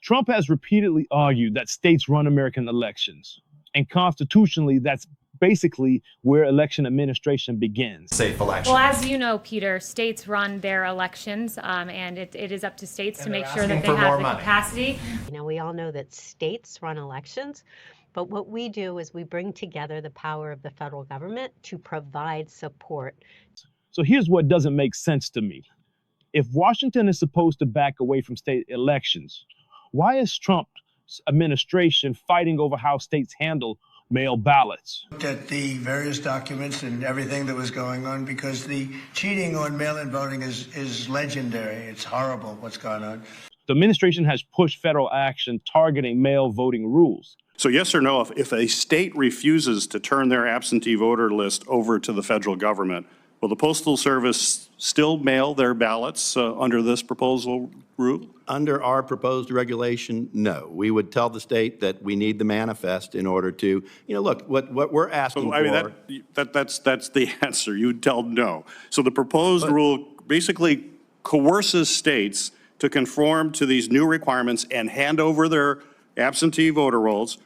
Trump has repeatedly argued that states run American elections, and constitutionally, that's basically where election administration begins. Safe election. Well, as you know, Peter, states run their elections, and it is up to states to make sure that they have the capacity. You know, we all know that states run elections, but what we do is we bring together the power of the federal government to provide support. So here's what doesn't make sense to me. If Washington is supposed to back away from state elections, why is Trump's administration fighting over how states handle mail ballots? Looked at the various documents and everything that was going on, because the cheating on mail-in voting is legendary. It's horrible what's going on. The administration has pushed federal action targeting mail voting rules. So yes or no, if a state refuses to turn their absentee voter list over to the federal government, will the Postal Service still mail their ballots under this proposal rule? Under our proposed regulation, no. We would tell the state that we need the manifest in order to, look, what we're asking for. That's the answer. You would tell no. So the proposed rule basically coerces states to conform to these new requirements and hand over their absentee voter rolls,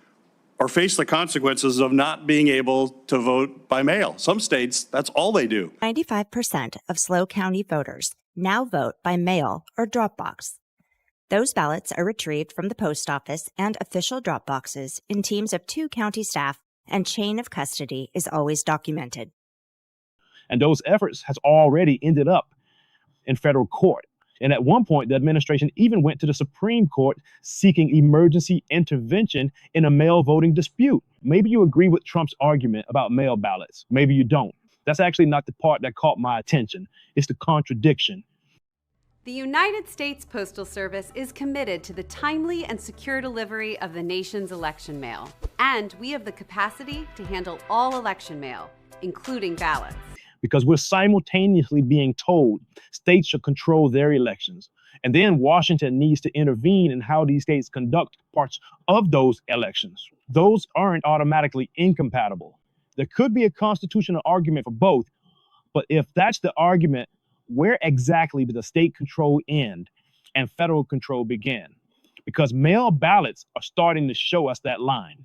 or face the consequences of not being able to vote by mail. Some states, that's all they do. 95% of SLO County voters now vote by mail or drop box. Those ballots are retrieved from the post office and official drop boxes in teams of 2 county staff, and chain of custody is always documented. And those efforts has already ended up in federal court. And at one point, the administration even went to the Supreme Court seeking emergency intervention in a mail voting dispute. Maybe you agree with Trump's argument about mail ballots. Maybe you don't. That's actually not the part that caught my attention. It's the contradiction. The United States Postal Service is committed to the timely and secure delivery of the nation's election mail. And we have the capacity to handle all election mail, including ballots. Because we're simultaneously being told states should control their elections. And then Washington needs to intervene in how these states conduct parts of those elections. Those aren't automatically incompatible. There could be a constitutional argument for both, but if that's the argument, where exactly does the state control end and federal control begin? Because mail ballots are starting to show us that line.